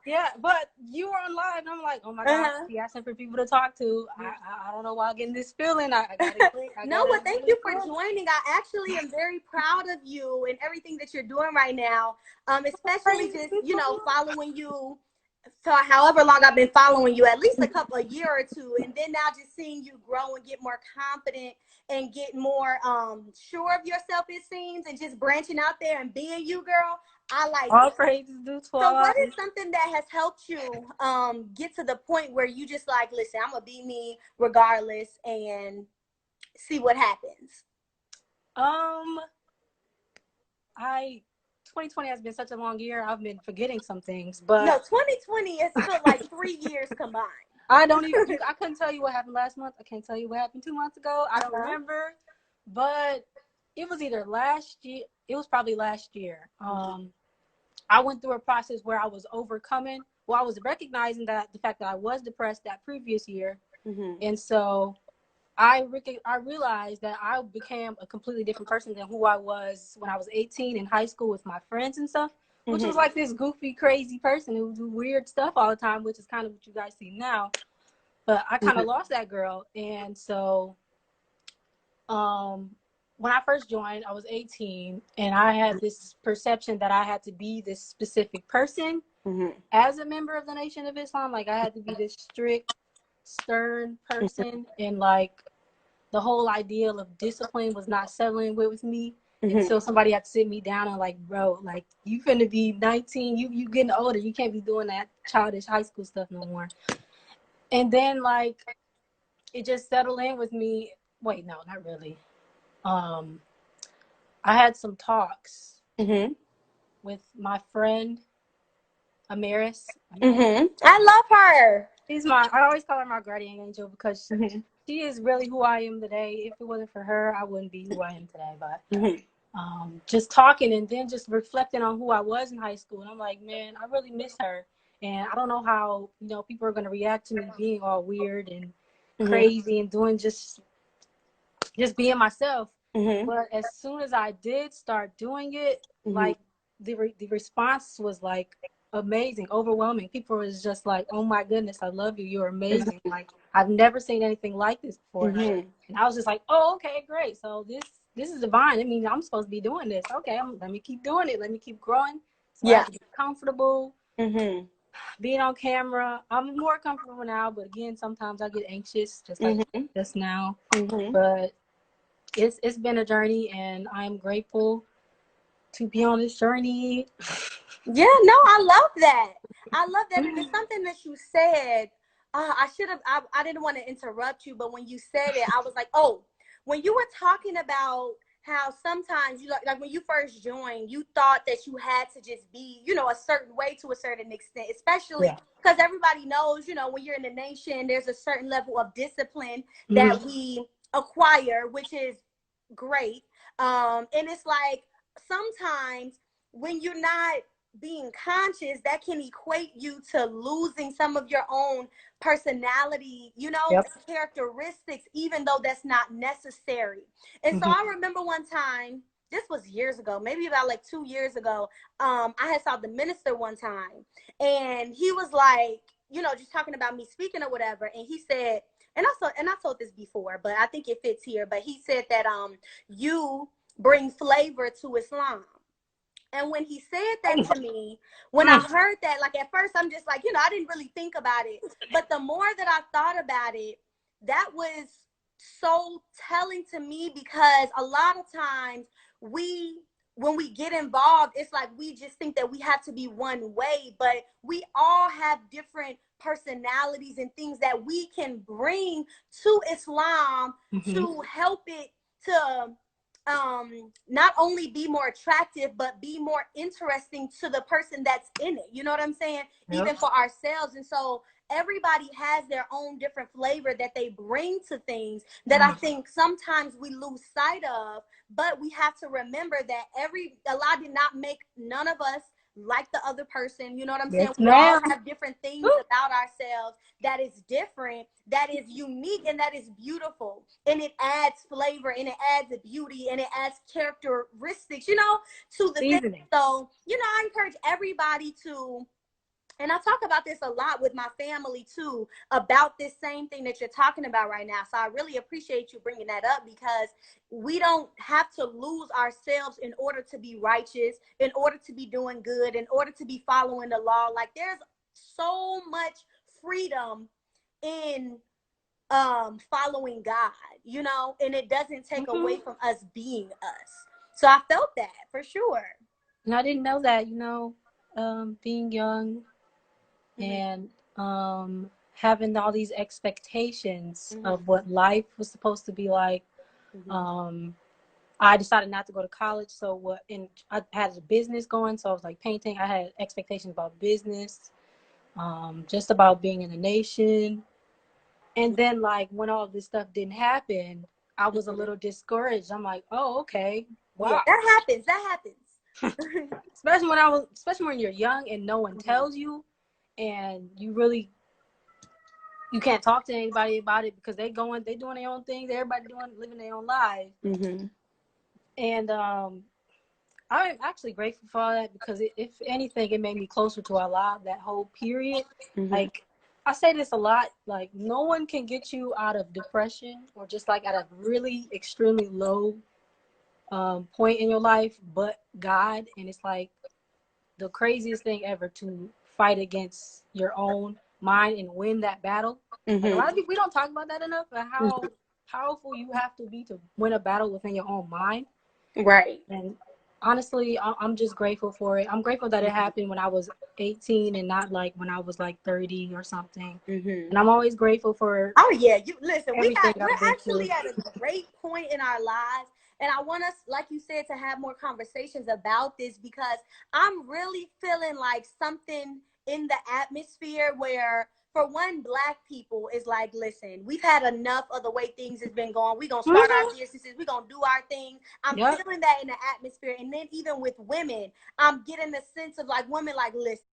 Yeah, but you were on live, and I'm like, oh my God, she asking for people to talk to. I don't know why I'm getting this feeling. I got it. No, well, thank you for joining. I actually am very proud of you and everything that you're doing right now. Especially just, following you for however long I've been following you, at least a year or two, and then now just seeing you grow and get more confident and get more sure of yourself, it seems, and just branching out there and being you, girl. I like all it. praises due to So Allah. what is something that has helped you get to the point where you just like, listen, I'm gonna be me regardless and see what happens? 2020 has been such a long year. I've been forgetting some things, but no, 2020 is felt like 3 years combined. I couldn't tell you what happened last month. I can't tell you what happened 2 months ago. I don't remember, but it was either last year. It was probably last year. I went through a process where I was overcoming. Well, I was recognizing that the fact that I was depressed that previous year, and so I realized that I became a completely different person than who I was when I was 18 in high school with my friends and stuff, which was like this goofy, crazy person who do weird stuff all the time, which is kind of what you guys see now. But I kind of lost that girl. And so when I first joined, I was 18, and I had this perception that I had to be this specific person as a member of the Nation of Islam. Like, I had to be this strict, stern person, and like the whole ideal of discipline was not settling with me until somebody had to sit me down and like, bro, like, you finna be 19, you getting older, you can't be doing that childish high school stuff no more. And then like it just settled in with me. Wait, no, not really. I had some talks with my friend Amaris. I love her. I always call her my guardian angel because she is really who I am today. If it wasn't for her, I wouldn't be who I am today. But just talking and then just reflecting on who I was in high school, and I'm like, man, I really miss her. And I don't know how people are going to react to me being all weird and crazy and doing just being myself. But as soon as I did start doing it, like the response was like amazing, overwhelming. People was just like, oh my goodness, I love you, you're amazing. Like, I've never seen anything like this before. And I was just like, oh, okay, great. So this is divine. I mean, I'm supposed to be doing this. Okay, let me keep doing it. Let me keep growing. So I have to get comfortable being on camera. I'm more comfortable now, but again, sometimes I get anxious, just like just now. But it's been a journey, and I'm grateful to be on this journey. Yeah, no, I love that. And it's something that you said. I didn't want to interrupt you, but when you said it, I was like, oh, when you were talking about how sometimes you like when you first joined, you thought that you had to just be, a certain way to a certain extent, especially because everybody knows, when you're in the Nation, there's a certain level of discipline that we acquire, which is great. And it's like sometimes when you're not being conscious, that can equate you to losing some of your own personality, characteristics, even though that's not necessary. And so I remember one time, this was years ago, maybe about like 2 years ago, I had saw the minister one time, and he was like, just talking about me speaking or whatever, and he said, and I told this before, but I think it fits here, but he said that you bring flavor to Islam. And when he said that to me, when I heard that, like at first I'm just like, I didn't really think about it. But the more that I thought about it, that was so telling to me, because a lot of times when we get involved, it's like we just think that we have to be one way, but we all have different personalities and things that we can bring to Islam to help it to not only be more attractive, but be more interesting to the person that's in it. You know what I'm saying? Even for ourselves. And so everybody has their own different flavor that they bring to things that I think sometimes we lose sight of. But we have to remember that Allah did not make none of us like the other person. You know what I'm saying? We all have different things about ourselves that is different, that is unique, and that is beautiful. And it adds flavor, and it adds beauty, and it adds characteristics, to the thing. So, I encourage everybody to And I talk about this a lot with my family too, about this same thing that you're talking about right now. So I really appreciate you bringing that up, because we don't have to lose ourselves in order to be righteous, in order to be doing good, in order to be following the law. Like, there's so much freedom in following God, you know, and it doesn't take away from us being us. So I felt that for sure. And I didn't know that, you know, being young and having all these expectations of what life was supposed to be like. I decided not to go to college, so I had a business going, so I was like painting. I had expectations about business, just about being in the nation. And then, like, when all this stuff didn't happen, I was a little discouraged. I'm like, oh, okay, wow. Yeah, that happens. especially when you're young and no one tells you, and you can't talk to anybody about it because they doing their own things. Everybody living their own lives. And I'm actually grateful for that, because if anything, it made me closer to Allah that whole period. Like, I say this a lot, like, no one can get you out of depression or just like at a really extremely low point in your life but God. And it's like the craziest thing ever to fight against your own mind and win that battle. Like, a lot of people, we don't talk about that enough, but how powerful you have to be to win a battle within your own mind. Right. And honestly, I'm just grateful for it. I'm grateful that it happened when I was 18 and not like when I was like 30 or something. And I'm always grateful for. Oh yeah, you listen. We're actually at a great point in our lives, and I want us, like you said, to have more conversations about this, because I'm really feeling like something in the atmosphere where, for one, Black people is like, listen, we've had enough of the way things has been going. We're going to start our businesses. We're going to do our thing. I'm feeling that in the atmosphere. And then even with women, I'm getting the sense of like women like, listen,